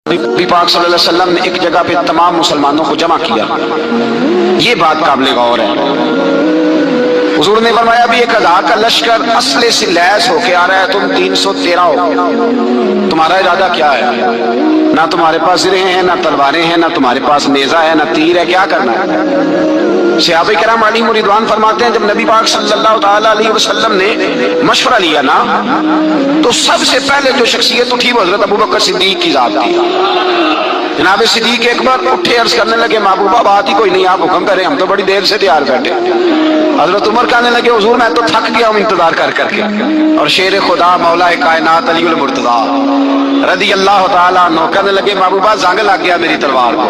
नबी पाक सल्लल्लाहु अलैहि वसल्लम ने एक जगह पे तमाम मुसलमानों को जमा किया। ये बात काबिल गौर है। हुजूर ने फरमाया अभी 1000 का लश्कर असले से लैस होके आ रहा है, तुम 313 हो, तुम्हारा इरादा क्या है? ना तुम्हारे पास सिरे हैं, ना तलवारें हैं, ना तुम्हारे पास नेजा है, ना तीर है, क्या करना है? सहाबा किराम अलैहिम रिदवान फरमाते हैं जब नबी पाक सल्लल्लाहु ताला अलैहि वसल्लम ने मशवरा लिया ना, तो सबसे पहले जो शख्सियत उठी वो हजरत अबू बकर सिद्दीक की जात थी। जनाब सिद्दीक अकबर उठे, अर्ज करने लगे महबूबा बात ही कोई नहीं, आप हुक्म करें, हम तो बड़ी देर से तैयार बैठे। हजरत उमर कहने लगे हुजूर मैं तो थक गया हूं इंतजार कर करके। और शेर खुदा मौला कायनात अली उल मुर्तजा रदी अल्लाह ताला अन्हु कहने लगे महबूबा जंग लग गया मेरी तलवार को,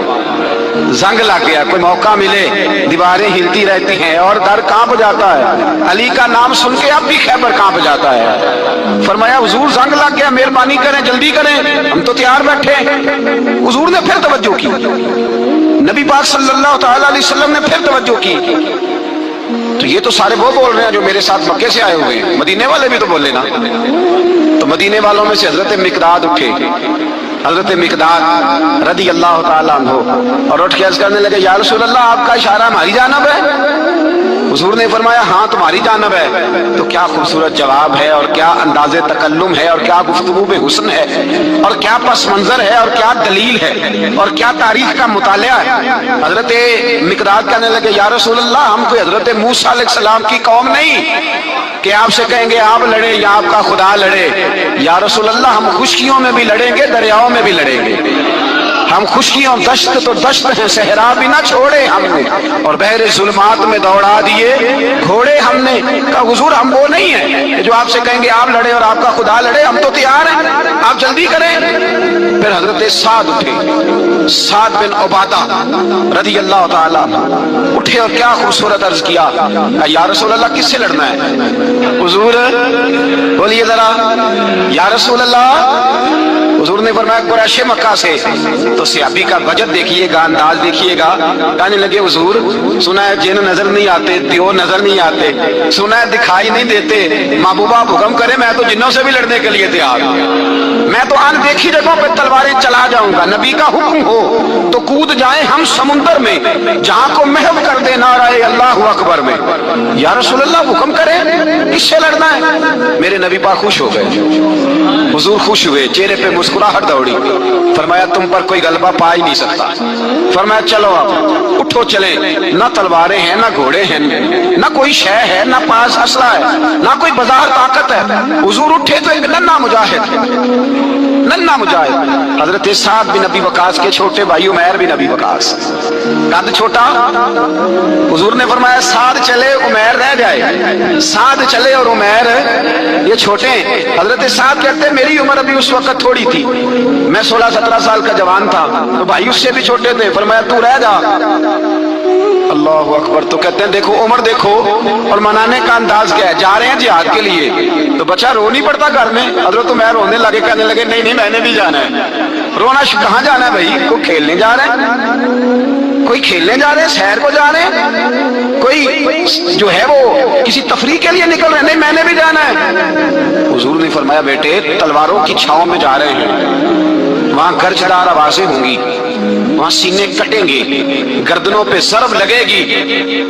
जंग लग गया, कोई मौका मिले दीवारें हिलती रहती हैं और दर कांप जाता है, अली का नाम सुन के अब भी खैबर कांप जाता है। फरमाया हुजूर जंग लग गया, मेहरबानी करें, जल्दी करें, हम तो तैयार बैठे। हुजूर ने फिर तवज्जो की, नबी पाक सल्लल्लाहु ताला अलैहि वसल्लम ने फिर तवज्जो की। तो ये तो सारे वो बोल रहे हैं जो मेरे साथ मक्के से आए हुए हैं, मदीने वाले भी तो बोले ना। तो मदीने वालों में से हजरत मिकदाद उठे, हजरत मिकदाद रदी अल्लाह ताला अन्हु, और उठ के अर्ज करने लगे या रसूल अल्लाह आपका इशारा हमारी जानब है? हुजूर ने फरमाया हाँ तुम्हारी जानब है। तो क्या खूबसूरत जवाब है, और क्या अंदाजे तकल्लुम है, और क्या गुफ्तगू में हुस्न है, और क्या पस मंजर है, और क्या दलील है, और क्या तारीख का मुतालिया है। हजरत मिकदाद कहने लगे या रसूल अल्लाह हम कोई हजरत मूसा अलैहिस्सलाम की कौम नहीं कि आपसे कहेंगे आप लड़े या आपका खुदा लड़े। या रसूल अल्लाह हम खुशकियों में भी लड़ेंगे, दरियाओं में भी लड़ेंगे। हम खुशकियों दश्त तो दश्त हैं, सहरा भी ना छोड़े हमने, और बहरे जुल्मात में दौड़ा दिए घोड़े हमने। कहा हुजूर हम वो नहीं है जो आपसे कहेंगे आप लड़े और आपका खुदा लड़े, हम तो तैयार हैं, आप जल्दी करें। फिर हजरत साद उठे, साद बिन उबादा रदी अल्लाह ताला उठे और क्या खूबसूरत अर्ज किया या रसूल अल्लाह किससे लड़ना है? हुजूर बोलिए जरा या रसूल अल्लाह। हुजूर ने फरमाया कुरैश मक्का से। तो सहाबी का बजट देखिएगा, अंदाज देखिएगा, कहने लगे हुजूर सुना है जिन नजर नहीं आते, त्यो नजर नहीं आते, सुना है दिखाई नहीं देते, महबूबा हुक्म करे मैं तो जिन्नों से भी लड़ने के लिए तैयार हूं, मैं तो अनदेखी जगहों पर तलवारें चला जाऊंगा, नबी का हुक्म हो तो कूद जाए हम समुंदर में जहां को महव कर दे नाराए अल्लाह अकबर में। या रसूल अल्लाह हुक्म करे किससे लड़ना है? मेरे नबी पाक खुश हो गए, हुजूर खुश हुए, चेहरे पे मुस्कुराहट दौड़ी। फरमाया तुम पर कोई गलबा पा ही नहीं सकता। फरमाया चलो आप उठो चले, ना तलवारें हैं, ना घोड़े हैं, ना कोई शय है, ना पास असला है, ना कोई बाजार ताकत है। हुजूर उठे तो एक नन्हा मुजाहिद, नन्हा मुजाहिद हजरत साद बिन नबी वकास के छोटे भाई उमैर बिन नबी वकास, कद छोटा। हुजूर ने फरमाया साद चले उमैर रह जाए, साद चले और उमैर ये छोटे। हजरत साद कहते मेरी उम्र अभी उस वक्त थोड़ी थी, मैं 16-17 साल का जवान था, तो भाई उससे भी छोटे थे। फरमाया तू रह जा। अल्लाह अकबर। तो कहते हैं देखो उम्र देखो और मनाने का अंदाज क्या है, जा रहे हैं जिहाद के लिए, तो बच्चा रो नहीं पड़ता घर में। हजरत उमैर रोने लगे, कहने लगे नहीं नहीं मैंने भी जाना है। रोना कहाँ जाना है भाई? कोई खेलने जा रहे हैं, कोई खेलने जा रहे हैं, शहर को जा रहे हैं, कोई जो है वो किसी तफरीह के लिए निकल रहे हैं, नहीं मैंने भी जाना है। हुजूर ने फरमाया बेटे तलवारों की छांव में जा रहे हैं, वहां गर्जदार आवाजें होंगी, वहां सीने कटेंगे, गर्दनों पे सरब लगेगी।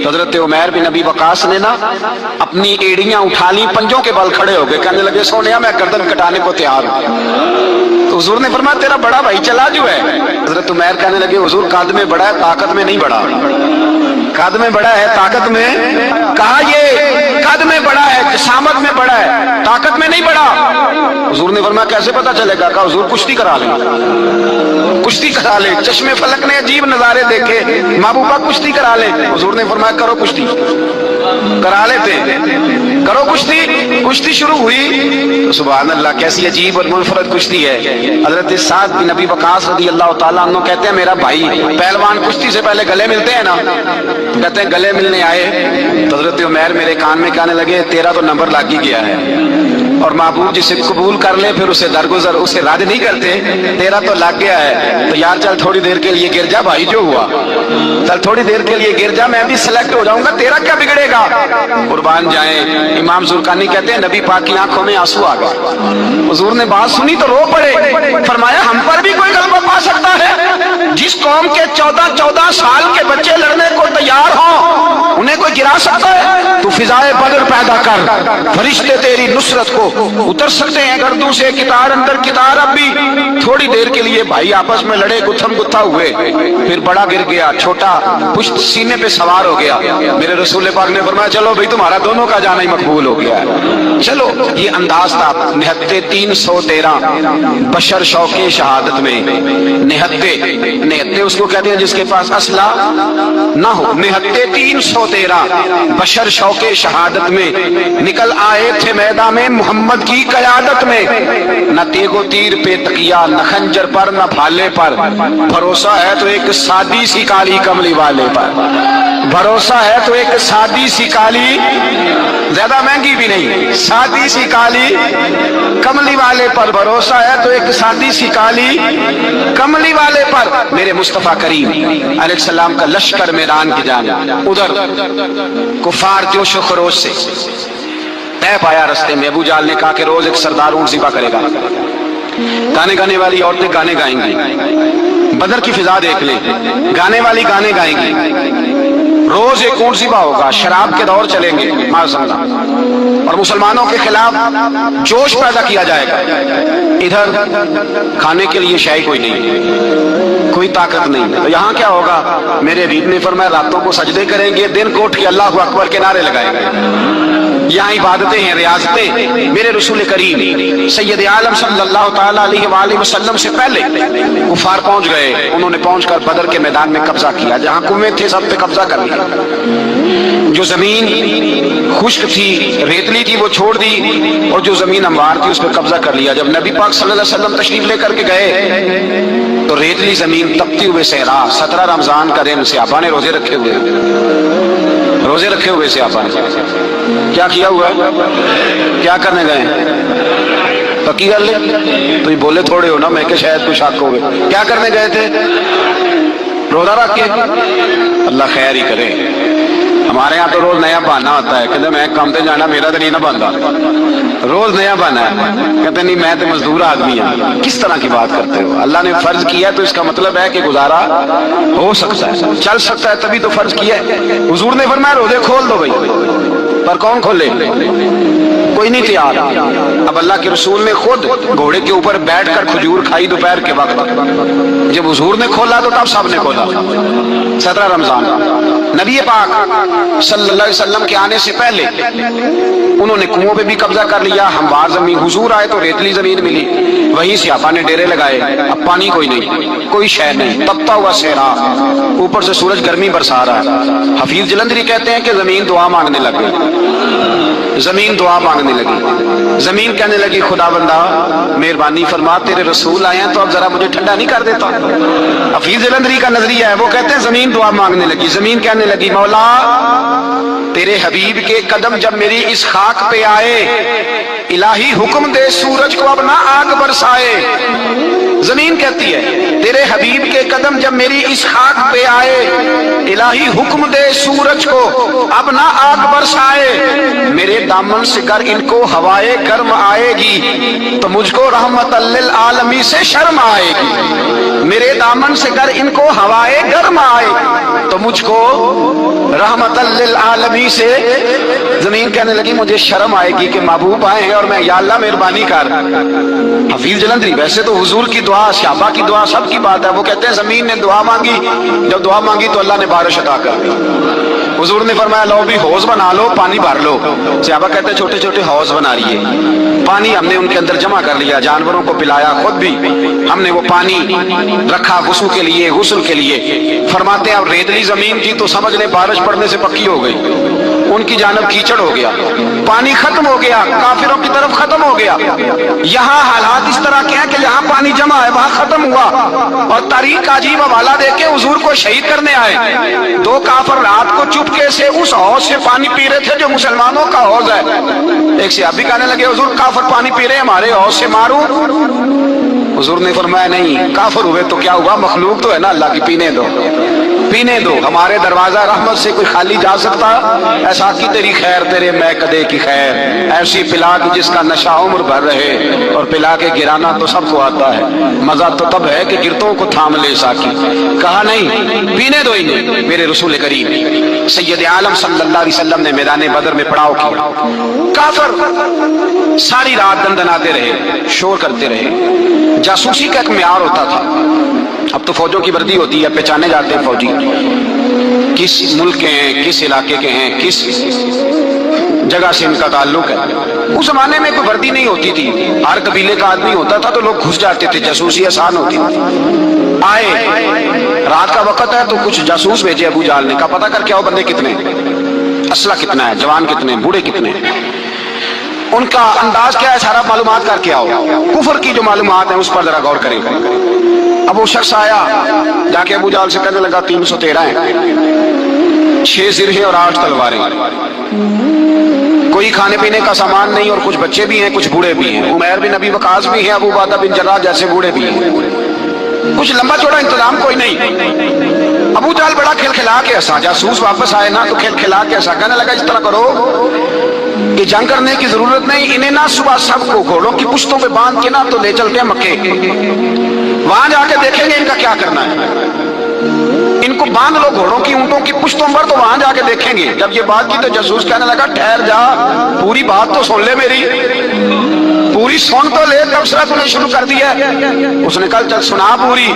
तो हजरत उमैर बिन नबी वकास ने ना अपनी एड़ियां उठा ली, पंजों के बल खड़े हो गए, कहने लगे सोनिया मैं गर्दन कटाने को तैयार हूं। तो हुजूर ने फरमाया तेरा बड़ा भाई चला जो है। हजरत उमैर कहने लगे हुजूर कद में बड़ा है, ताकत में नहीं बड़ा। कद में बड़ा है, ताकत में? कहा ये कद में बड़ा है, जसामत में बड़ा है, ताकत में नहीं बड़ा। हुजूर ने फरमाया कैसे पता चलेगा? कहा हुजूर कुश्ती करा ले, कुश्ती करा ले। चश्मे फलक ने अजीब नजारे देखे, महबूबा कुश्ती करा ले। हुजूर ने फरमाया करो कुश्ती, करा लेते, करो कुश्ती। कुश्ती शुरू हुई तो सुभान अल्लाह कैसी अजीब और मुनफरद कुश्ती है। हजरत साद बिन नबी वकास रदी अल्लाह ताला अन्हु कहते हैं मेरा भाई पहलवान कुश्ती से पहले गले मिलते हैं ना, कहते हैं गले मिलने आए तो हजरत उमैर मेरे कान में कहने लगे तेरा तो नंबर लग ही गया है, और महबूब जिसे कबूल कर ले फिर उसे दरगुजर उसे रद्द नहीं करते, तेरा तो लग गया है, तो यार चल थोड़ी देर के लिए गिर जा भाई, जो हुआ चल थोड़ी देर के लिए गिर जा, मैं भी सिलेक्ट हो जाऊंगा, तेरा क्या बिगड़ेगा। कुर्बान जाए। इमाम जुर्कानी कहते हैं नबी पाक की आंखों में आंसू आ गए। हुजूर ने बात सुनी तो रो पड़े, फरमाया हम पर भी कोई गलबा पा 14 साल के बच्चे लड़ने को तैयार हों, उन्हें कोई गिरा सकता है? तू फिजाए बदर पैदा कर, फरिश्ते तेरी नुसरत को उतर सकते हैं गर्दों से कितार अंदर कितार। अब भी थोड़ी देर के लिए भाई आपस में लड़े, गुत्थम गुत्था हुए, फिर बड़ा गिर गया, छोटा पुश्त सीने पे सवार हो गया। मेरे रसूल पाक ने फरमाया चलो भाई तुम्हारा दोनों का जाना ही मकबूल हो गया है, चलो। ये अंदाज था निहत्ते 313 बशर शौके शहादत में। निहत्ते उसको कहते हैं जिसके पास असला ना हो। निहत्ते 313 बशर शौके शहादत में निकल आए थे मैदान में मोहम्मद की क़यादत में। न तेगो तीर पे तकिया, न खंजर पर, न भाले पर, भरोसा है तो एक सादी सी काली कमली वाले पर। भरोसा है तो एक सादी सी काली, ज्यादा महंगी भी नहीं, सादी सी काली कमली वाले पर। भरोसा है तो एक सादी सी काली कमली वाले पर। मेरे मुस्तफा करीम अलैहिस्सलाम का लश्कर मैदान की जानिब, उधर कुफार जोश खरोश से तय पाया रास्ते में। अबू जाल ने कहा कि रोज एक सरदार ऊंट ज़िबा करेगा। गाने गाने वाली औरतें गाने गाएंगी, बदर की फिजा देख ले, गाने वाली गाने गाएंगी। रोज एक ऊंट ज़िबा होगा, शराब के दौर चलेंगे माज़अल्लाह, और मुसलमानों के खिलाफ जोश पैदा किया जाएगा। इधर खाने के लिए शायद कोई नहीं, कोई ताकत नहीं। तो यहाँ क्या होगा? मेरे हबीब ने फरमाया रातों को सजदे करेंगे, दिन को उठ के अल्लाह अकबर के नारे लगाएंगे। यहाँ इबादतें हैं, रियाजतें। मेरे रसूल करीम सैयद आलम सल्लल्लाहु ताला अलैहि वसल्लम से पहले कुफार पहुंच गए। उन्होंने पहुंचकर बदर के मैदान में कब्जा किया। जहाँ कुएं थे सब पे कब्जा कर लिया। जो जमीन खुश्क थी, रेतली थी, वो छोड़ दी, और जो जमीन हमवार थी उस पर कब्जा कर लिया। जब नबी पाक सल्लल्लाहु अलैहि वसल्लम तशरीफ लेकर के गए तो रेतली जमीन तपती हुए सहरा, 17 रमजान का दिन, सहाबा ने रोजे रखे हुए, रोजे रखे हुए सहाबा ने क्या किया हुआ है? क्या करने गए? पक्की गल है तो ये बोले थोड़े हो ना, मैं कि शायद कुछ शक हो गए। क्या करने गए थे? रोजा रख के। अल्लाह खैर ही करे। हमारे यहाँ तो रोज नया बहाना होता है, कहते मैं काम पे जाना, मेरा तो नहीं ना बनता, रोज नया बहाना है। कहते नहीं मैं तो मजदूर आदमी हूँ। किस तरह की बात करते हो? अल्लाह ने फर्ज किया तो इसका मतलब है कि गुजारा हो सकता है, चल सकता है, तभी तो फर्ज किया है। हुजूर ने फरमाया रोजे खोल दो भाई, पर कौन खोले? कोई नहीं तैयार। अब अल्लाह के रसूल ने खुद घोड़े के ऊपर बैठकर खजूर खाई दोपहर के वक्त। जब हुजूर ने खोला तो तब सब ने खोला। 17 रमजान नबी पाक सल्लल्लाहु अलैहि वसल्लम के आने से पहले उन्होंने कुओं पे भी कब्जा कर लिया, हमवार जमीन। हुजूर आए तो रेतली जमीन मिली, वहीं सहाबा ने डेरे लगाए। अब पानी कोई नहीं, कोई शय नहीं, तपता हुआ सहरा, ऊपर से सूरज गर्मी बरसा रहा है। हफीज जलंधरी कहते हैं कि जमीन दुआ मांगने लग गई, जमीन दुआ मांगने लगी। जमीन कहने लगी खुदा बंदा मेहरबानी फरमा, तेरे रसूल आए हैं तो अब जरा मुझे ठंडा नहीं कर देता? हफीज जलंधरी का नजरिया है, वो कहते हैं जमीन दुआ मांगने लगी। जमीन कहने लगी मौला तेरे हबीब के कदम जब मेरी इस खाक पे आए, इलाही हुक्म दे सूरज को अब ना आग बरसाए। जमीन कहती है तेरे हबीब के कदम जब मेरी इस खाक पे आए, इलाही हुक्म दे सूरज को अब ना आग बरसाए। मेरे दामन से कर इनको हवाए गर्म आएगी तो मुझको रहमत लिल आलमी से शर्म आएगी। मेरे दामन से कर इनको हवाए गर्म आए तो मुझको रहमत लिल आलमी से। जमीन कहने लगी मुझे शर्म आएगी कि महबूब आए हैं और मैं या अल्लाह मेहरबानी कर। हफीज जलंधरी वैसे तो हुजूर की दुआ, सहाबा की दुआ सब की बात है। वो कहते हैं जमीन ने दुआ मांगी, जब दुआ मांगी तो अल्लाह ने बारिश अता कर दी। हुजूर ने फरमाया लो भी हौज बना लो, पानी भर लो। सहाबा कहते हैं छोटे छोटे हौज बना रही है, पानी हमने उनके अंदर जमा कर लिया, जानवरों को पिलाया, खुद भी हमने वो पानी रखा गुस्ल के लिए, गुस्ल के लिए। फरमाते हैं अब रेतली जमीन थी तो समझ ले बारिश पड़ने से पक्की हो गई, उनकी जानब कीचड़ हो गया, पानी खत्म हो गया, काफिरों की तरफ खत्म हो गया। यहाँ हालात इस तरह के हैं कि जहाँ पानी जमा है वहां खत्म हुआ। और तारीख अजीब हवाला देके हुजूर को शहीद करने आए। 2 काफिर रात को चुपके से उस हौज से पानी पी रहे थे जो मुसलमानों का हौज है। एक सहाबी कहने लगे हुजूर काफिर पानी पी रहे हैं, हमारे हौज से मारूं? हुजूर ने फरमाया नहीं, काफिर हुए तो क्या हुआ, मखलूक तो है ना अल्लाह की, पीने दो। پینے دو, ہمارے دروازہ رحمت سے کوئی خالی جا سکتا؟ ایسا کی تیری خیر تیرے میں کدے کی خیر, ایسی پلا کہ جس کا نشہ عمر بھر رہے, اور پلا کے گرانا تو سب کو آتا ہے, مزہ تو تب ہے کہ گرتوں کو تھام لے ساکی. کہا نہیں, پینے دو انہیں. میرے رسول کریم سید عالم صلی اللہ علیہ وسلم نے میدان بدر میں پڑاؤ کیا. کافر ساری رات دندناتے رہے, شور کرتے رہے. جاسوسی کا ایک معیار ہوتا تھا, اب تو فوجوں کی وردی ہوتی ہے, پہچانے جاتے ہیں فوجی کس ملک کے ہیں, کس علاقے کے ہیں, کس جگہ سے ان کا تعلق ہے. اس زمانے میں کوئی وردی نہیں ہوتی تھی, ہر قبیلے کا آدمی ہوتا تھا تو لوگ گھس جاتے تھے, جاسوسی آسان ہوتی تھی. آئے رات کا وقت ہے تو کچھ جاسوس بھیجے ابو جہل نے, کہا پتہ کر کے آؤ بندے کتنے, اسلحہ کتنا ہے, جوان کتنے ہیں, بوڑھے کتنے ہیں, ان کا انداز کیا ہے, سارا معلومات کر کے آؤ. کفر کی جو معلومات ہیں اس پر ذرا غور کریں. اب وہ شخص آیا, جا کے ابو جہل سے کہنے لگا 313 ہیں, 6 زرہیں اور 8 تلواریں, کوئی کھانے پینے کا سامان نہیں, اور کچھ بچے بھی ہیں کچھ بوڑھے بھی ہیں, عمیر بن ابی وقاص بھی ہیں, ابو عبیدہ بن جراح جیسے بوڑھے بھی ہیں, کچھ لمبا چوڑا انتظام کوئی نہیں. ابو جہل بڑا کھل کھلا کے ہنسا, جاسوس واپس آئے نا تو کھل کھلا کے ہنسا, کہنے لگا اس طرح کرو کہ جنگ کرنے کی ضرورت نہیں, انہیں نہ صبح سب کو گھوڑوں کی پشتوں پہ باندھ کے نا تو لے چلتے ہیں مکے, وہاں جا کے دیکھیں گے ان کا کیا کرنا ہے. ان کو باندھ لو گھوڑوں کی اونٹوں کی پشتوں پر, تو وہاں جا کے دیکھیں گے. جب یہ بات کی تو جاسوس کہنے لگا ٹھہر جا, پوری بات تو سن لے میری, پوری سن تو لے, تبصرہ تو نے شروع کر دیا. اس نے کہا چل سنا پوری.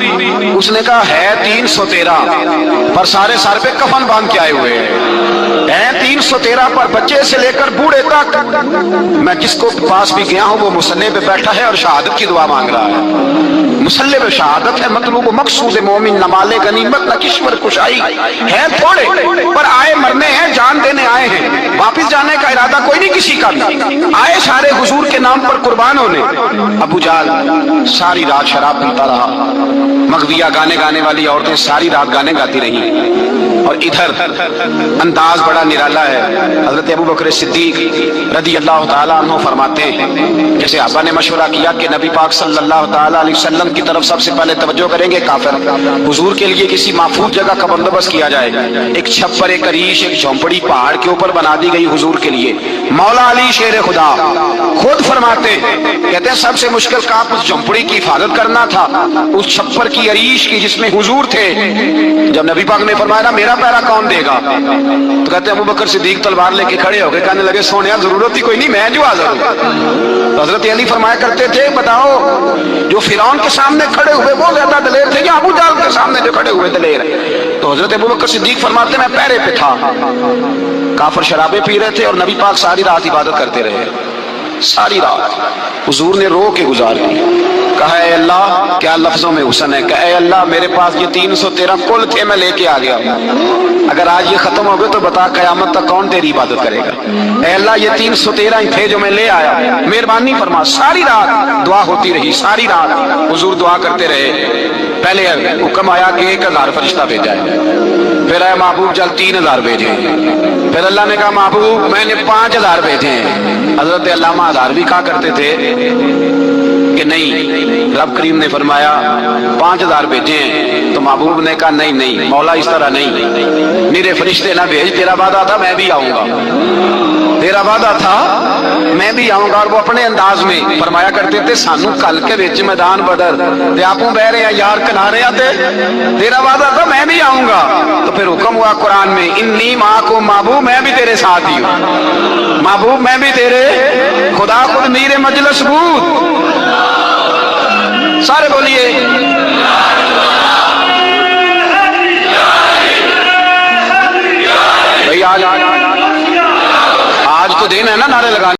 اس نے کہا ہے 313 پر سارے سر پہ کفن باندھ کے آئے ہوئے ہیں, 313 پر بچے سے لے کر بوڑھے تک. میں جس کو پاس بھی گیا ہوں وہ مصلی پہ بیٹھا ہے اور شہادت کی دعا مانگ رہا ہے. مصلی پہ شہادت ہے, مطلوب و مقصود مومن نہ مال غنیمت نہ کشور کشائی ہے, تھوڑے پر آئے مرنے ہیں, جان دینے آئے ہیں, واپس جانے کا ارادہ کوئی نہیں کسی کا بھی, آئے سارے حضور کے نام پر قربان ہونے. ابو جہل ساری رات شراب پیتا رہا, مغویہ گانے گانے والی عورتیں ساری رات گانے گاتی رہی, اور ادھر انداز بڑا نرالا ہے. حضرت ابو بکر صدیق رضی اللہ تعالیٰ عنہ فرماتے ہیں, جیسے آبا نے مشورہ کیا کہ نبی پاک صلی اللہ تعالیٰ علیہ وسلم کی طرف سب سے پہلے توجہ کریں گے کافر, حضور کے لیے کسی محفوظ جگہ کا بندوبست کیا جائے. ایک چھپر, ایک عریش, ایک جھونپڑی پہاڑ کے اوپر بنا دی گئی حضور کے لیے. مولا علی شیر خدا خود فرماتے ہیں, کہتے ہیں سب سے مشکل کام اس جھونپڑی کی حفاظت کرنا تھا, اس چھپر کی, عریش کی, جس میں حضور تھے. جب نبی پاک نے فرمایا نا میرا پہرا کون دے گا, تو کہتے ہیں ابو بکر صدیق تلوار لے کے کھڑے ہو گئے, کہنے لگے سونیا ضرورت ہی کوئی نہیں, میں جو حاضر ہوں. تو حضرت علی فرمایا کرتے تھے بتاؤ جو فرعون کے سامنے کھڑے ہوئے وہ زیادہ دلیر تھے یا ابو جہل کے سامنے جو کھڑے ہوئے دلیر؟ تو حضرت ابو بکر صدیق فرماتے میں پہرے پہ تھا. کافر شرابیں پی رہے تھے اور نبی پاک ساری رات عبادت کرتے رہے, ساری رات حضور نے رو کے گزار دی. کہا اے اللہ, کیا لفظوں میں حسن ہے, کہ اے اللہ میرے پاس یہ 313 کل تھے, میں لے کے آ گیا, اگر آج یہ ختم ہو گئے تو بتا قیامت تک کون تیری عبادت کرے گا. اے اللہ یہ 313 ہی تھے جو میں لے آیا, مہربانی فرما. ساری رات دعا ہوتی رہی, ساری رات حضور دعا کرتے رہے. پہلے حکم آیا کہ 1000 فرشتہ بھیجا ہے, پھر اے محبوب چل 3000 بھیجے, پھر اللہ نے کہا محبوب میں نے 5000 بھیجے ہیں. حضرت علامہ ہزاروی کہا کرتے تھے کہ نہیں, رب کریم نے فرمایا 5000 بھیجے ہیں, تو محبوب نے کہا نہیں نہیں مولا اس طرح نہیں, میرے فرشتے نہ بھیج, تیرا وعدہ تھا میں بھی آؤں گا, تیرا وعدہ تھا میں بھی آؤں گا. اور وہ اپنے انداز میں فرمایا کرتے تھے سانو کل کے وچ میدان بدر تے آپوں بہ رہے ہیں یار کنارے آتے, تیرا وعدہ تھا میں بھی آؤں گا. تو پھر حکم ہوا قرآن میں انی معکم, محبوب میں بھی تیرے ساتھ ہی ہوں, محبوب میں بھی تیرے, خدا خود میر مجلس بود. سارے بولیے بھائی, آج تو دن ہے نا نعرے لگانے.